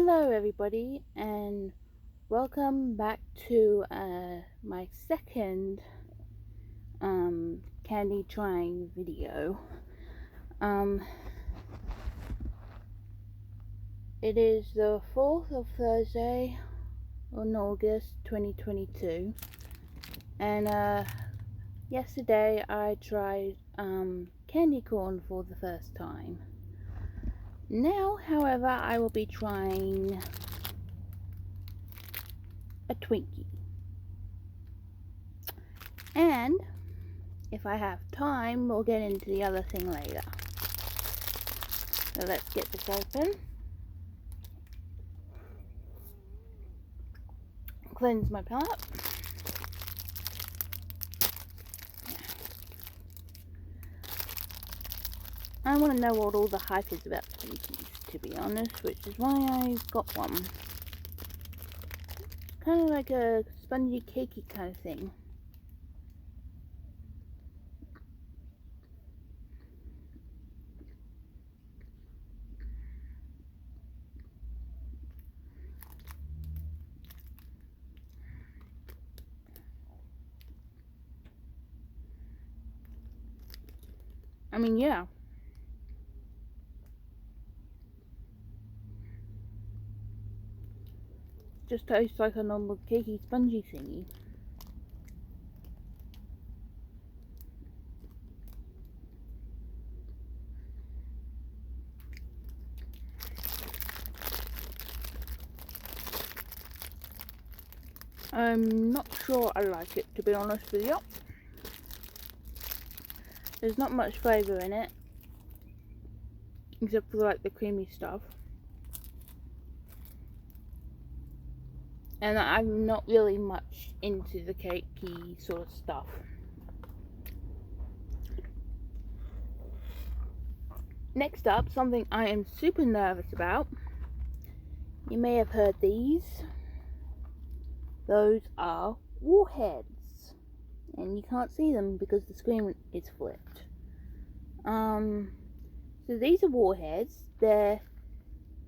Hello everybody, and welcome back to my second candy trying video. It is the 4th of Thursday on August 2022, and yesterday I tried candy corn for the first time. Now, however, I will be trying a Twinkie. And if I have time, we'll get into the other thing later. So let's get this open. Cleanse my palate. I want to know what all the hype is about Twinkies, to be honest, which is why I got one. Kind of like a spongy, cakey kind of thing. I mean, yeah. Just tastes like a normal cakey, spongy thingy. I'm not sure I like it, to be honest with you. There's not much flavour in it, except for like the creamy stuff. And I'm not really much into the cakey sort of stuff. Next up, something I am super nervous about. You may have heard these. Those are Warheads. And you can't see them because the screen is flipped. So these are Warheads. They're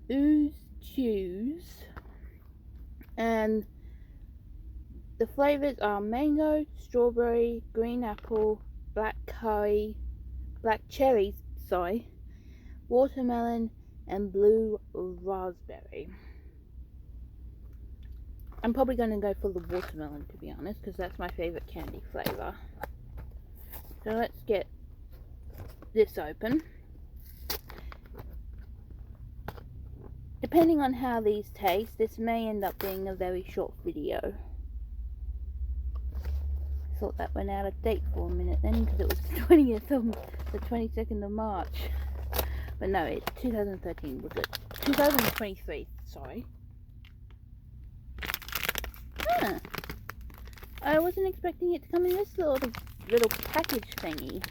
Ooze, Chewz. And the flavors are mango, strawberry, green apple, black cherry, watermelon, and blue raspberry. I'm probably going to go for the watermelon, to be honest, because that's my favorite candy flavor. So let's get this open. Depending on how these taste, this may end up being a very short video. I thought that went out of date for a minute then, because it was the 22nd of March. But no, it's 2013 was it? 2023, sorry. Huh. I wasn't expecting it to come in this little package thingy.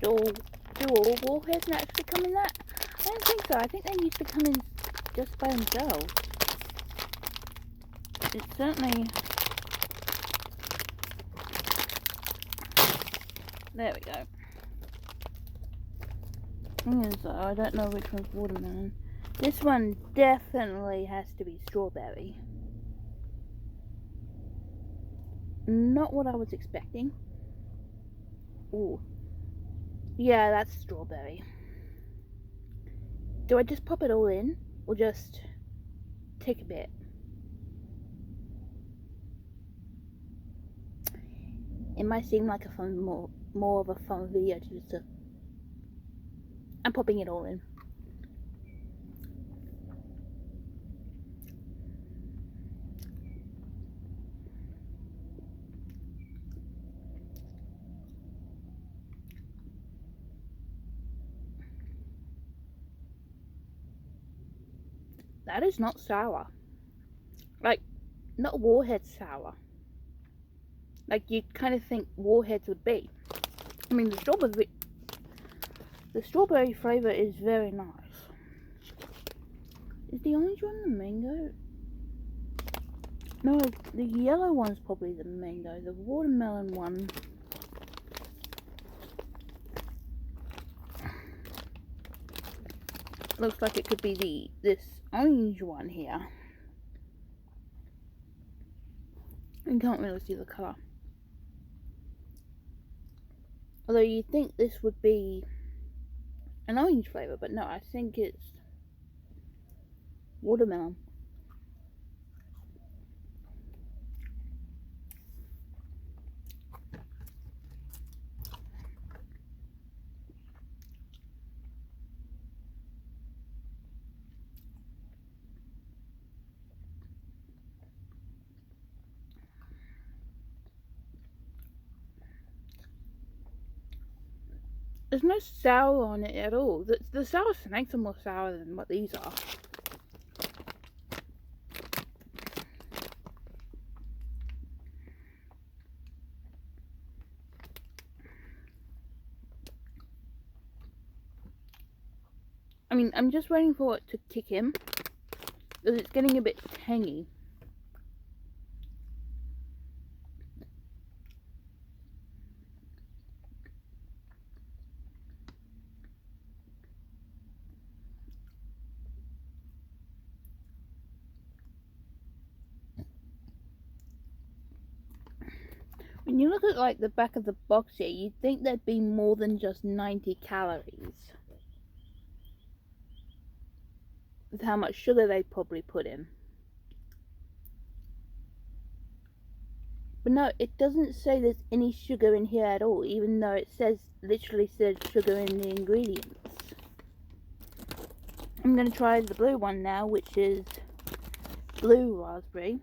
Do all Warheads actually come in that? I don't think so. I think they used to come in just by themselves. It's certainly... There we go. Thing is, though, I don't know which one's watermelon. This one definitely has to be strawberry. Not what I was expecting. Ooh. Yeah, that's strawberry. Do I just pop it all in, or just take a bit? It might seem like a fun, more of a fun video to just. I'm popping it all in. That is not sour. Like, not Warhead sour. Like you'd kind of think Warheads would be. I mean, the strawberry flavour is very nice. Is the orange one the mango? No, the yellow one's probably the mango. The watermelon one Looks like it could be this orange one here. You can't really see the colour. Although you'd think this would be an orange flavour, but no, I think it's watermelon. There's no sour on it at all. The sour snakes are more sour than what these are. I mean, I'm just waiting for it to kick in, because it's getting a bit tangy. When you look at like the back of the box here, you'd think there'd be more than just 90 calories. With how much sugar they probably put in. But no, it doesn't say there's any sugar in here at all, even though it literally says sugar in the ingredients. I'm going to try the blue one now, which is blue raspberry.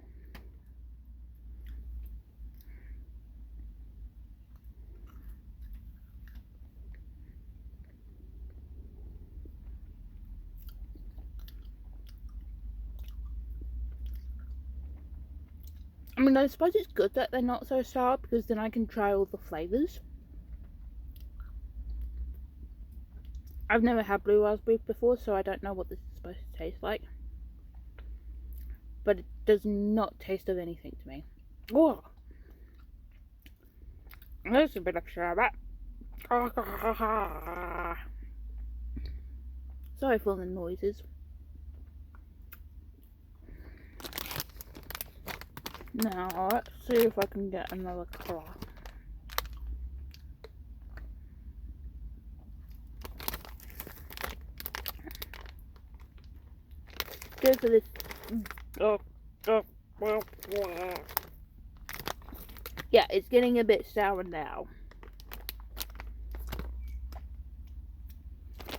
I mean, I suppose it's good that they're not so sour, because then I can try all the flavours. I've never had blue raspberry before, so I don't know what this is supposed to taste like. But it does not taste of anything to me. Oh! There's a bit of sherbet. Sorry for the noises. Now, let's see if I can get another colour. Go for this. Yeah, it's getting a bit sour now.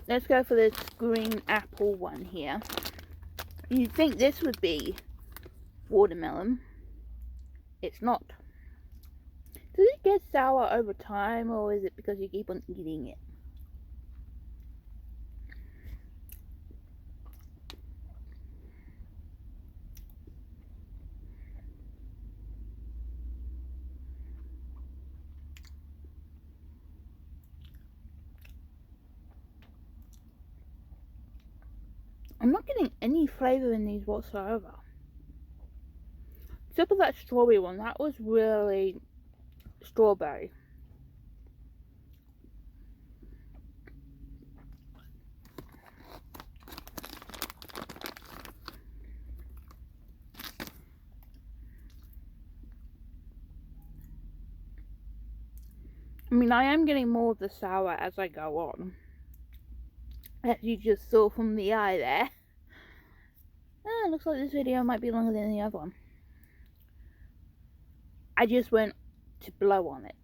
Let's go for this green apple one here. You'd think this would be watermelon. It's not. Does it get sour over time, or is it because you keep on eating it? I'm not getting any flavour in these whatsoever. Except for that strawberry one. That was really strawberry. I mean, I am getting more of the sour as I go on. As you just saw from the eye there. Looks like this video might be longer than the other one. I just went to blow on it,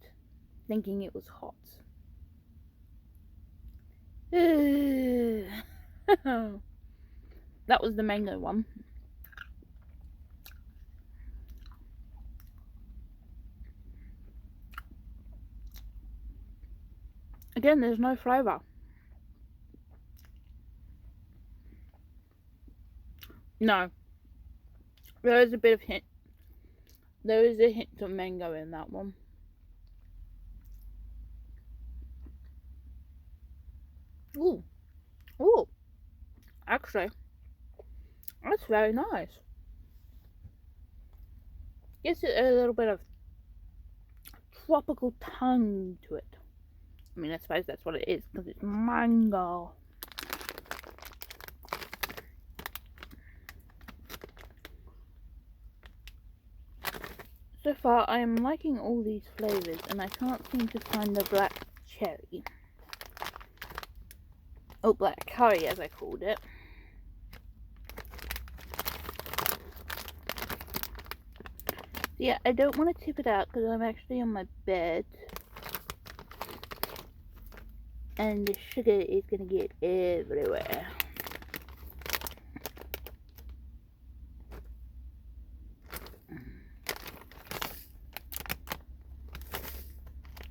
thinking it was hot. That was the mango one. Again, there's no flavour. No. There is a bit of hint. There is a hint of mango in that one. Ooh. Ooh. Actually, that's very nice. Gives it a little bit of tropical tongue to it. I mean, I suppose that's what it is, because it's mango. So far, I am liking all these flavors, and I can't seem to find the black cherry. Or black curry, as I called it. Yeah, I don't want to tip it out because I'm actually on my bed. And the sugar is going to get everywhere.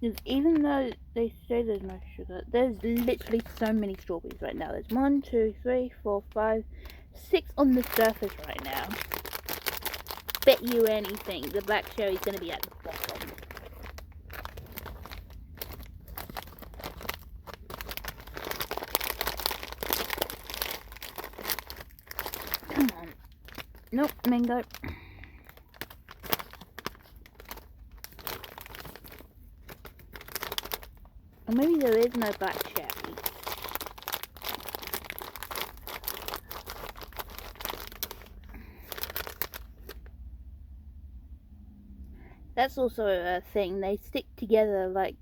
Because even though they say there's no sugar, there's literally so many strawberries right now. There's 1, 2, 3, 4, 5, 6 on the surface right now. Bet you anything, the black cherry is going to be at the bottom. Come on. Nope, mango. Or maybe there is no black cherry. That's also a thing. They stick together like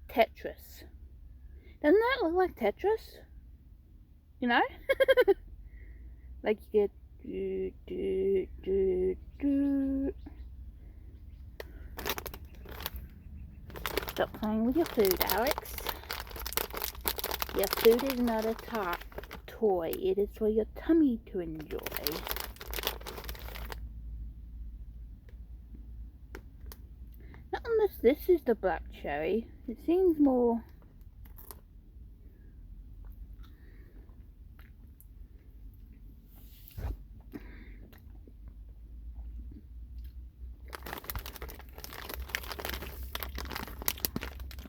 Tetris. Doesn't that look like Tetris? You know? Like you get do. Stop playing with your food, Alex. Your food is not a toy. It is for your tummy to enjoy. Not unless this is the black cherry. It seems more...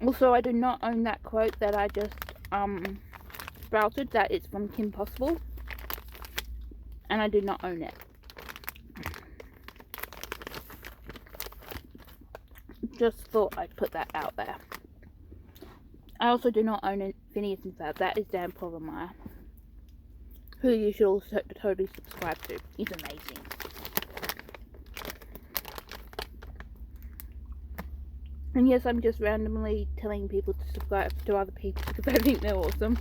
Also, I do not own that quote that I just sprouted. That is from Kim Possible. And I do not own it. Just thought I'd put that out there. I also do not own it, Phineas and Ferb. That is Dan Povenmire, who you should also totally subscribe to. He's amazing. And yes, I'm just randomly telling people to subscribe to other people because I think they're awesome.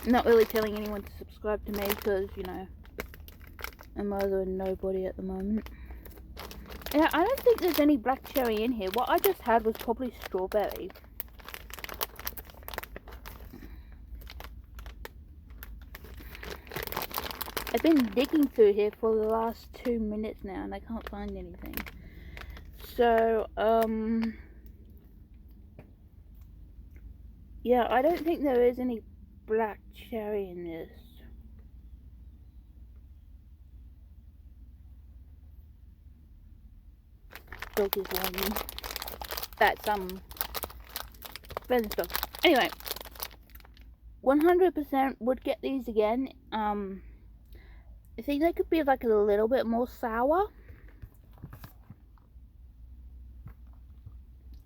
Not really telling anyone to subscribe to me because, you know, I'm either a nobody at the moment. Yeah, I don't think there's any black cherry in here. What I just had was probably strawberry. I've been digging through here for the last 2 minutes now and I can't find anything. So, yeah, I don't think there is any black cherry in this. Dog is whining. That's Ben's dog. Anyway, 100% would get these again. I think they could be like a little bit more sour.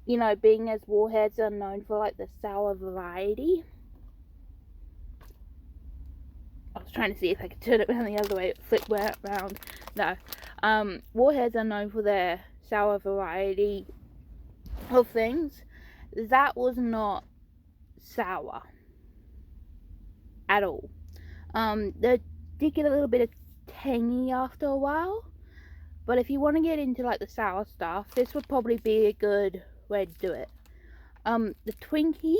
You know, being as Warheads are known for like the sour variety. I was trying to see if I could turn it around the other way, flip around. No. Warheads are known for their sour variety of things. That was not sour at all. They did get a little bit of tangy after a while, but if you want to get into like the sour stuff, this would probably be a good way to do it. The Twinkie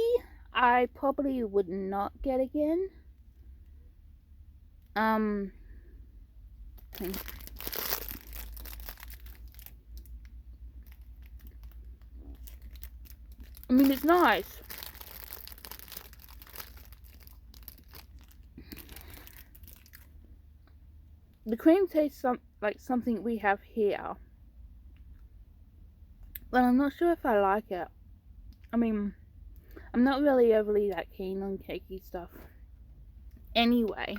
I probably would not get again. I mean, it's nice. The cream tastes like something we have here. But I'm not sure if I like it. I mean, I'm not really overly that keen on cakey stuff. Anyway.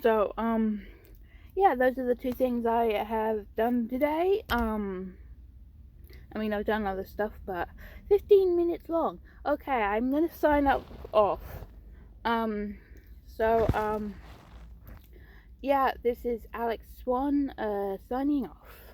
So, yeah, those are the 2 things I have done today. I mean, I've done other stuff, but 15 minutes long. Okay, I'm gonna sign off. Um, so, yeah, this is Alex Swan, signing off.